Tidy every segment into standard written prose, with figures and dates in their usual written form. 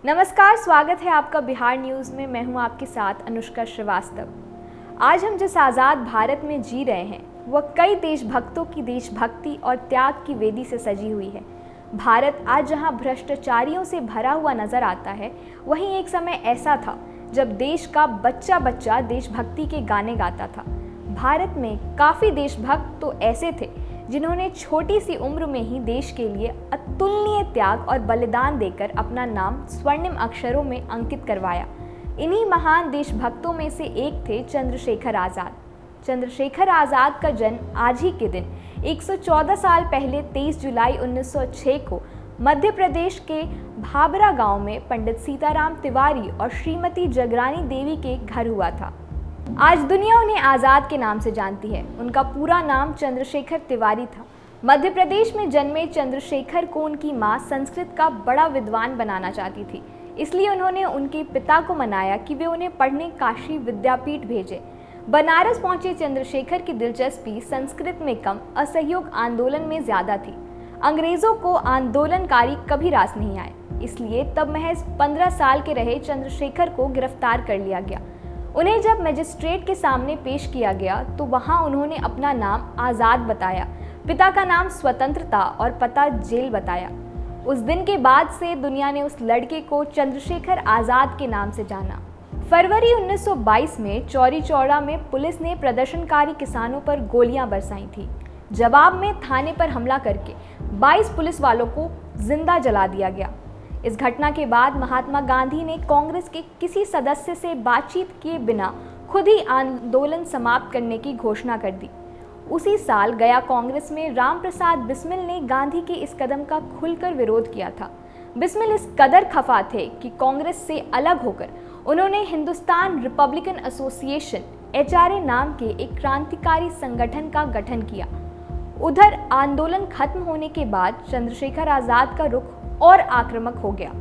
नमस्कार, स्वागत है आपका बिहार न्यूज़ में। मैं हूं आपके साथ अनुष्का श्रीवास्तव। आज हम जिस आज़ाद भारत में जी रहे हैं वह कई देशभक्तों की देशभक्ति और त्याग की वेदी से सजी हुई है। भारत आज जहां भ्रष्टाचारियों से भरा हुआ नजर आता है, वहीं एक समय ऐसा था जब देश का बच्चा बच्चा देशभक्ति के गाने गाता था। भारत में काफ़ी देशभक्त तो ऐसे थे जिन्होंने छोटी सी उम्र में ही देश के लिए अतुलनीय त्याग और बलिदान देकर अपना नाम स्वर्णिम अक्षरों में अंकित करवाया। इन्हीं महान देशभक्तों में से एक थे चंद्रशेखर आज़ाद। चंद्रशेखर आज़ाद का जन्म आज ही के दिन 114 साल पहले 23 जुलाई 1906 को मध्य प्रदेश के भाबरा गांव में पंडित सीताराम तिवारी और श्रीमती जगरानी देवी के घर हुआ था। आज दुनिया उन्हें आज़ाद के नाम से जानती है। उनका पूरा नाम चंद्रशेखर तिवारी था। मध्य प्रदेश में जन्मे चंद्रशेखर को उनकी मां संस्कृत का बड़ा विद्वान बनाना चाहती थी, इसलिए उन्होंने उनके पिता को मनाया कि वे उन्हें पढ़ने काशी विद्यापीठ भेजें। बनारस पहुंचे चंद्रशेखर की दिलचस्पी संस्कृत में कम, असहयोग आंदोलन में ज्यादा थी। अंग्रेजों को आंदोलनकारी कभी रास नहीं आए, इसलिए तब महज 15 साल के रहे चंद्रशेखर को गिरफ्तार कर लिया गया। उन्हें जब मजिस्ट्रेट के सामने पेश किया गया तो वहां उन्होंने अपना नाम आज़ाद बताया, पिता का नाम स्वतंत्रता और पता जेल बताया। उस दिन के बाद से दुनिया ने उस लड़के को चंद्रशेखर आज़ाद के नाम से जाना। फरवरी 1922 में चौरी चौड़ा में पुलिस ने प्रदर्शनकारी किसानों पर गोलियां बरसाई थी। जवाब में थाने पर हमला करके 22 पुलिस वालों को जिंदा जला दिया गया। इस घटना के बाद महात्मा गांधी ने कांग्रेस के किसी सदस्य से बातचीत किए बिना खुद ही आंदोलन समाप्त करने की घोषणा कर दी। उसी साल गया कांग्रेस में रामप्रसाद बिस्मिल ने गांधी के इस कदम का खुलकर विरोध किया था। बिस्मिल इस कदर खफा थे कि कांग्रेस से अलग होकर उन्होंने हिंदुस्तान रिपब्लिकन एसोसिएशन HRA नाम के एक क्रांतिकारी संगठन का गठन किया। उधर आंदोलन खत्म होने के बाद चंद्रशेखर आज़ाद का रुख और आक्रामक हो गया।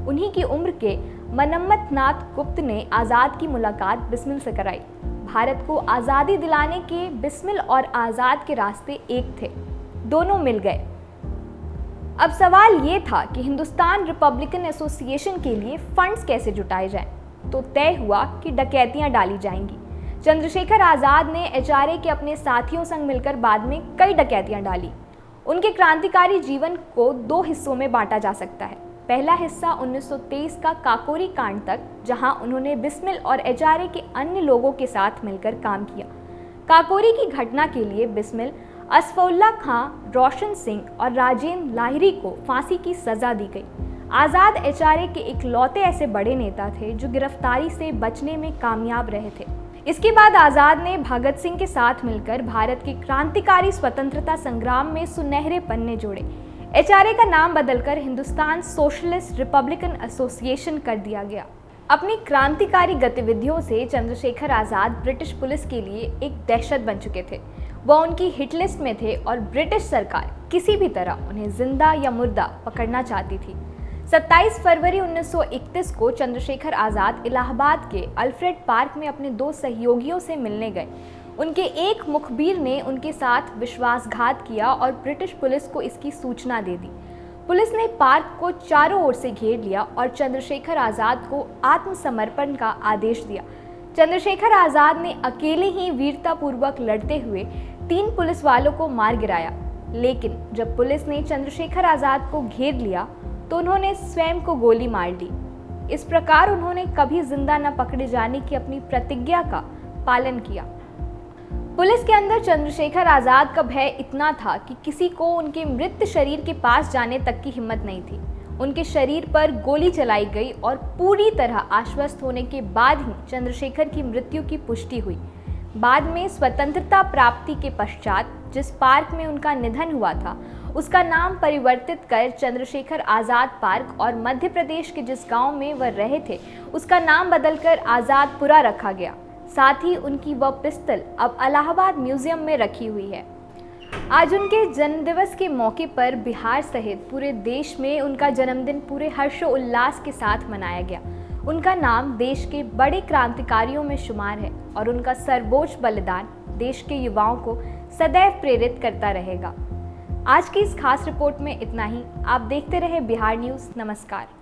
उन्हीं की उम्र के मनम्मथ नाथ गुप्त ने आज़ाद की मुलाकात बिस्मिल से कराई। भारत को आज़ादी दिलाने के बिस्मिल और आज़ाद के रास्ते एक थे, दोनों मिल गए। अब सवाल ये था कि हिंदुस्तान रिपब्लिकन एसोसिएशन के लिए फंड्स कैसे जुटाए जाएं, तो तय हुआ कि डकैतियां डाली जाएंगी। चंद्रशेखर आज़ाद ने HRA के अपने साथियों संग मिलकर बाद में कई डकैतियां डाली। उनके क्रांतिकारी जीवन को 2 हिस्सों में बांटा जा सकता है। पहला हिस्सा 1923 का काकोरी कांड तक, जहां उन्होंने बिस्मिल और HRA के अन्य लोगों के साथ मिलकर काम किया। काकोरी की घटना के लिए बिस्मिल, असफउल्ला खां, रोशन सिंह और राजेंद्र लाहिरी को फांसी की सजा दी गई। आज़ाद HRA के इकलौते ऐसे बड़े नेता थे जो गिरफ्तारी से बचने में कामयाब रहे थे। इसके बाद आज़ाद ने भगत सिंह के साथ मिलकर भारत के क्रांतिकारी स्वतंत्रता संग्राम में सुनहरे पन्ने जोड़े। HRA का नाम बदलकर हिंदुस्तान सोशलिस्ट रिपब्लिकन एसोसिएशन कर दिया गया। अपनी क्रांतिकारी गतिविधियों से चंद्रशेखर आज़ाद ब्रिटिश पुलिस के लिए एक दहशत बन चुके थे। वह उनकी हिट लिस्ट में थे और ब्रिटिश सरकार किसी भी तरह उन्हें जिंदा या मुर्दा पकड़ना चाहती थी। 27 फरवरी 1931 को चंद्रशेखर आज़ाद इलाहाबाद के अल्फ्रेड पार्क में अपने 2 सहयोगियों से मिलने गए। उनके एक मुखबिर ने उनके साथ विश्वासघात किया और ब्रिटिश पुलिस को इसकी सूचना दे दी। पुलिस ने पार्क को चारों ओर से घेर लिया और चंद्रशेखर आज़ाद को आत्मसमर्पण का आदेश दिया। चंद्रशेखर आज़ाद ने अकेले ही वीरतापूर्वक लड़ते हुए 3 पुलिस वालों को मार गिराया, लेकिन जब पुलिस ने चंद्रशेखर आज़ाद को घेर लिया तो उन्होंने स्वयं को गोली मार ली। इस प्रकार उन्होंने कभी जिंदा न पकड़े जाने की अपनी प्रतिज्ञा का पालन किया। पुलिस के अंदर चंद्रशेखर आज़ाद का भय इतना था कि किसी को उनके मृत शरीर के पास जाने तक की हिम्मत नहीं थी। उनके शरीर पर गोली चलाई गई और पूरी तरह आश्वस्त होने के बाद ही चंद्रशेखर की मृत्यु की पुष्टि हुई। बाद में स्वतंत्रता प्राप्ति के पश्चात जिस पार्क में उनका निधन हुआ था, उसका नाम परिवर्तित कर चंद्रशेखर आज़ाद पार्क और मध्य प्रदेश के जिस गांव में वह रहे थे, उसका नाम बदलकर आज़ादपुरा रखा गया। साथ ही उनकी वह पिस्तल अब इलाहाबाद म्यूजियम में रखी हुई है। आज उनके जन्मदिवस के मौके पर बिहार सहित पूरे देश में उनका जन्मदिन पूरे हर्षोल्लास के साथ मनाया गया। उनका नाम देश के बड़े क्रांतिकारियों में शुमार है और उनका सर्वोच्च बलिदान देश के युवाओं को सदैव प्रेरित करता रहेगा। आज की इस खास रिपोर्ट में इतना ही। आप देखते रहे बिहार न्यूज़। नमस्कार।